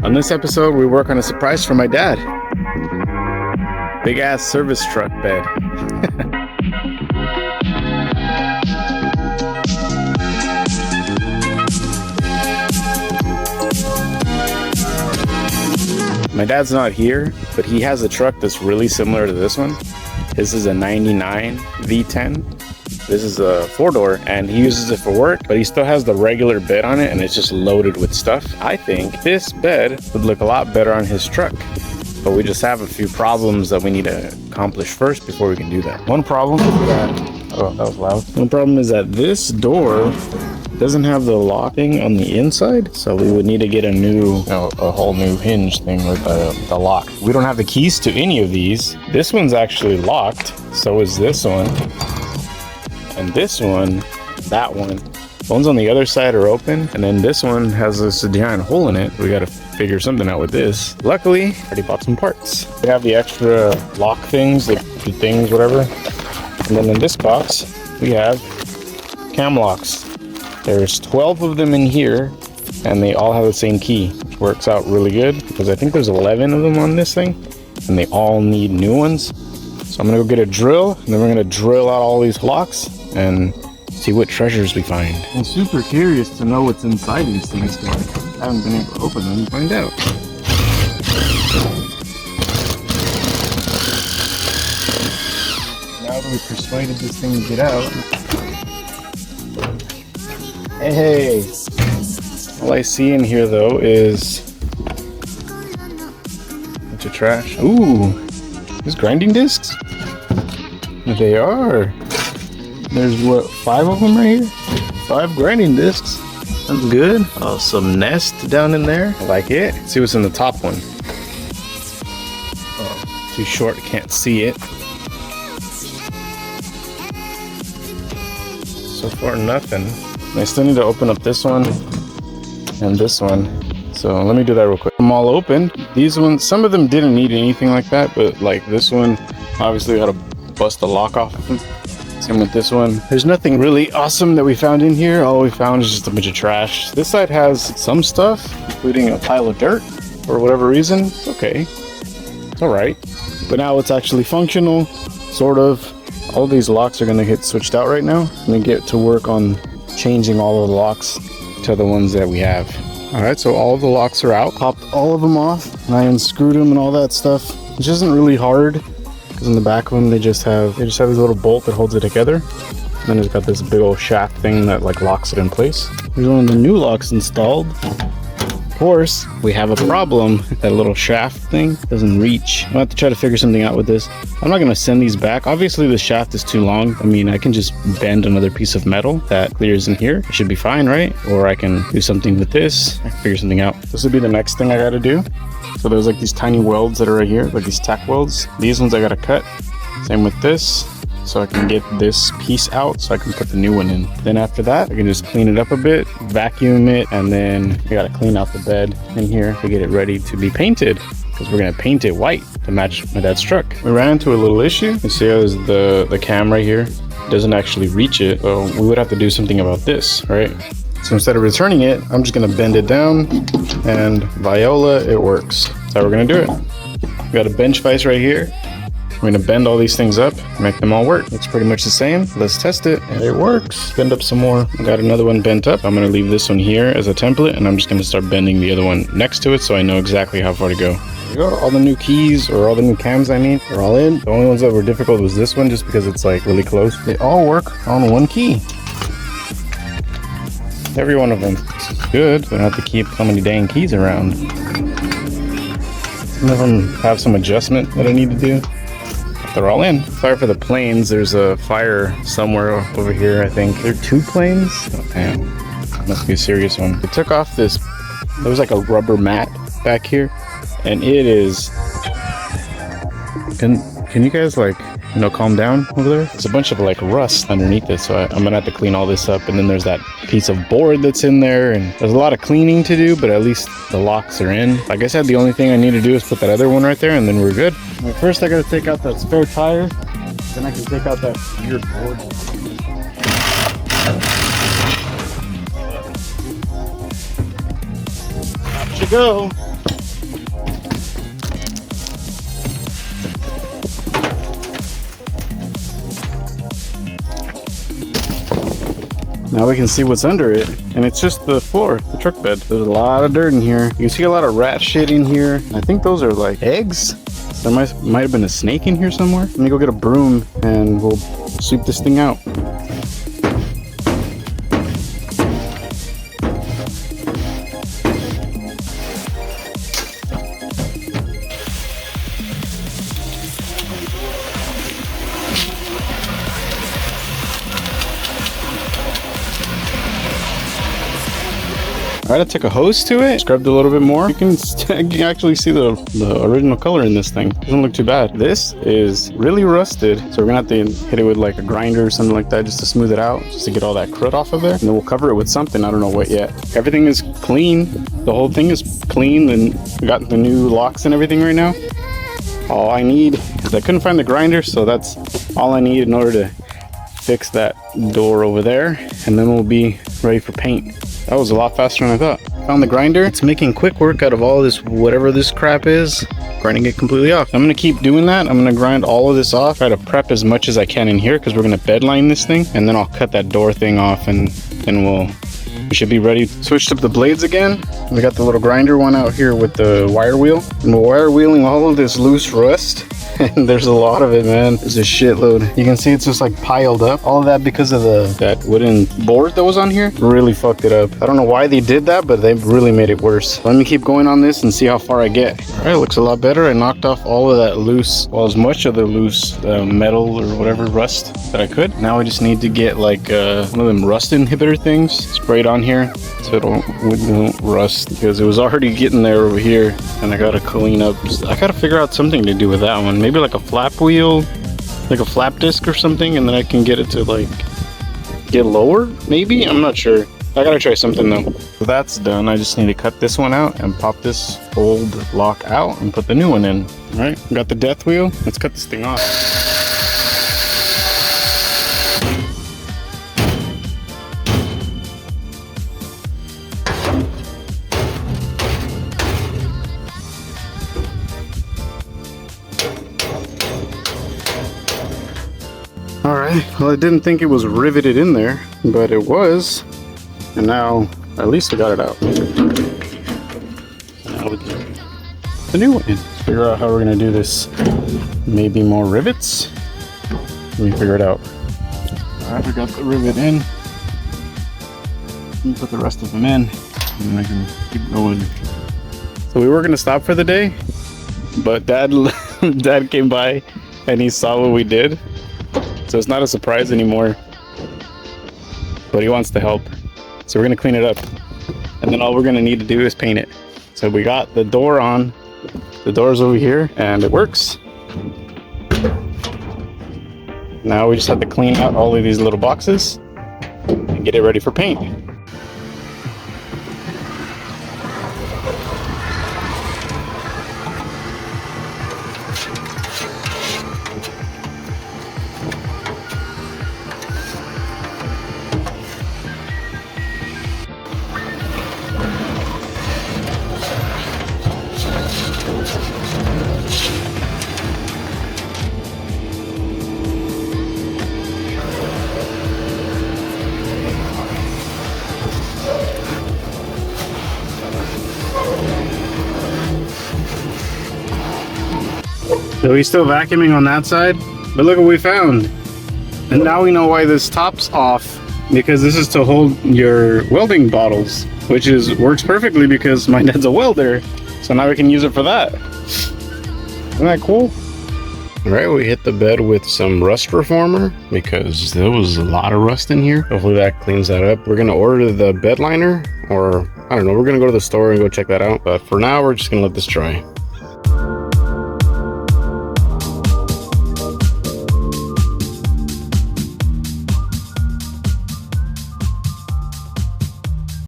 On this episode, we work on a surprise for my dad. Big ass service truck bed. My dad's not here, but he has a truck that's really similar to this one. This is a 99 V10. This is a 4-door, and he uses it for work, but he still has the regular bed on it, and it's just loaded with stuff. I think this bed would look a lot better on his truck, but we just have a few problems that we need to accomplish first before we can do that. One problem is that, oh, that was loud. One problem is that this door doesn't have the locking on the inside, so we would need to get a whole new hinge thing with the lock. We don't have the keys to any of these. This one's actually locked, so is this one. And this one, that one. The ones on the other side are open, and then this one has this giant hole in it. We gotta figure something out with this. Luckily, I already bought some parts. We have the extra lock things, the things, whatever. And then in this box, we have cam locks. There's 12 of them in here, and they all have the same key, which works out really good because I think there's 11 of them on this thing, and they all need new ones. So I'm gonna go get a drill, and then we're gonna drill out all these locks and see what treasures we find. I'm super curious to know what's inside these things, but I haven't been able to open them and find out. Now that we've persuaded this thing to get out, hey, all I see in here though is a bunch of trash. Ooh, these grinding discs? They are. There's what, 5 of them right here? 5 grinding discs. That's good. Oh, some nest down in there. I like it. Let's see what's in the top one. Oh, too short, can't see it. So far, nothing. I still need to open up this one and this one. So let me do that real quick. I'm all open. These ones, some of them didn't need anything like that, but like this one, obviously we had to bust the lock off of them. Same with this one. There's nothing really awesome that we found in here. All we found is just a bunch of trash. This side has some stuff, including a pile of dirt for whatever reason. It's okay. It's all right. But now it's actually functional, sort of. All of these locks are gonna get switched out right now. I'm gonna get to work on changing all of the locks to the ones that we have. All right, so all of the locks are out. Popped all of them off, and I unscrewed them and all that stuff, which isn't really hard. Because in the back of them, they just have this little bolt that holds it together. And then it's got this big old shaft thing that like locks it in place. There's one of the new locks installed. Of course, we have a problem. That little shaft thing doesn't reach. I'll have to try to figure something out with this. I'm not gonna send these back. Obviously the shaft is too long. I mean, I can just bend another piece of metal that clears in here. It should be fine, right? Or I can do something with this. I can figure something out. This would be the next thing I gotta do. So there's like these tiny welds that are right here, like these tack welds. These ones I gotta cut. Same with this. So I can get this piece out so I can put the new one in. Then after that, I can just clean it up a bit, vacuum it, and then we gotta clean out the bed in here to get it ready to be painted. Because we're gonna paint it white to match my dad's truck. We ran into a little issue. You see how the cam right here doesn't actually reach it. So we would have to do something about this, right? So instead of returning it, I'm just gonna bend it down, and Viola, it works. That's how we're gonna do it. We got a bench vise right here. We're gonna bend all these things up, make them all work. It's pretty much the same. Let's test it, and it works. Bend up some more. I got another one bent up. I'm gonna leave this one here as a template, and I'm just gonna start bending the other one next to it so I know exactly how far to go. There you go. All the new keys, or all the new cams, I mean, are all in. The only ones that were difficult was this one, just because it's like really close. They all work on one key. Every one of them. This is good. We don't have to keep so many dang keys around. Some of them have some adjustment that I need to do. They're all in. Sorry for the planes. There's a fire somewhere over here, I think. There are 2 planes? Oh, damn. Must be a serious one. They took off this, there was like a rubber mat back here, and it is, can you guys like, you know, calm down over there? There's a bunch of like rust underneath it, so I'm gonna have to clean all this up. And then there's that piece of board that's in there, and there's a lot of cleaning to do, but at least the locks are in. Like I said, the only thing I need to do is put that other one right there, and then we're good. Well, first I gotta take out that spare tire, then I can take out that weird board. There you go. Now we can see what's under it, and it's just the floor, the truck bed. There's a lot of dirt in here. You can see a lot of rat shit in here. I think those are like eggs. There might have been a snake in here somewhere. Let me go get a broom and we'll sweep this thing out. Alright, I took a hose to it, scrubbed a little bit more. You can actually see the original color in this thing. Doesn't look too bad. This is really rusted, so we're gonna have to hit it with like a grinder or something like that just to smooth it out, just to get all that crud off of there. And then we'll cover it with something, I don't know what yet. Everything is clean. The whole thing is clean, and we got the new locks and everything right now. All I need is I couldn't find the grinder, so that's all I need in order to fix that door over there, and then we'll be ready for paint. That was a lot faster than I thought. Found the grinder. It's making quick work out of all this, whatever this crap is, grinding it completely off. I'm gonna keep doing that. I'm gonna grind all of this off, try to prep as much as I can in here because we're gonna bed line this thing, and then I'll cut that door thing off, and then we should be ready. Switched up the blades again. We got the little grinder one out here with the wire wheel, and we're wire wheeling all of this loose rust. And there's a lot of it, man. There's a shitload. You can see it's just like piled up. All of that because of that wooden board that was on here really fucked it up. I don't know why they did that, but they really made it worse. Let me keep going on this and see how far I get. All right, looks a lot better. I knocked off all of that loose, well, as much of the loose metal or whatever rust that I could. Now I just need to get like one of them rust inhibitor things sprayed on here so it wouldn't rust, because it was already getting there over here, and I gotta clean up. I gotta figure out something to do with that one. Maybe like a flap wheel, like a flap disc or something, and then I can get it to like get lower, maybe? I'm not sure. I gotta try something though. So that's done. I just need to cut this one out and pop this old lock out and put the new one in. All right, got the death wheel. Let's cut this thing off. Alright, well I didn't think it was riveted in there, but it was. And now, at least I got it out. Now the new one in. Figure out how we're gonna do this. Maybe more rivets? Let me figure it out. Alright, we got the rivet in. Let me put the rest of them in, and then I can keep going. So we were gonna stop for the day, but Dad came by and he saw what we did. So it's not a surprise anymore, but he wants to help. So we're gonna clean it up, and then all we're gonna need to do is paint it. So we got the door on, the door's over here, and it works. Now we just have to clean out all of these little boxes and get it ready for paint. So he's still vacuuming on that side, but look what we found. And now we know why this top's off, because this is to hold your welding bottles, which works perfectly because my dad's a welder. So now we can use it for that. Isn't that cool? All right, we hit the bed with some rust reformer because there was a lot of rust in here. Hopefully that cleans that up. We're gonna order the bed liner, or I don't know, we're gonna go to the store and go check that out. But for now, we're just gonna let this dry.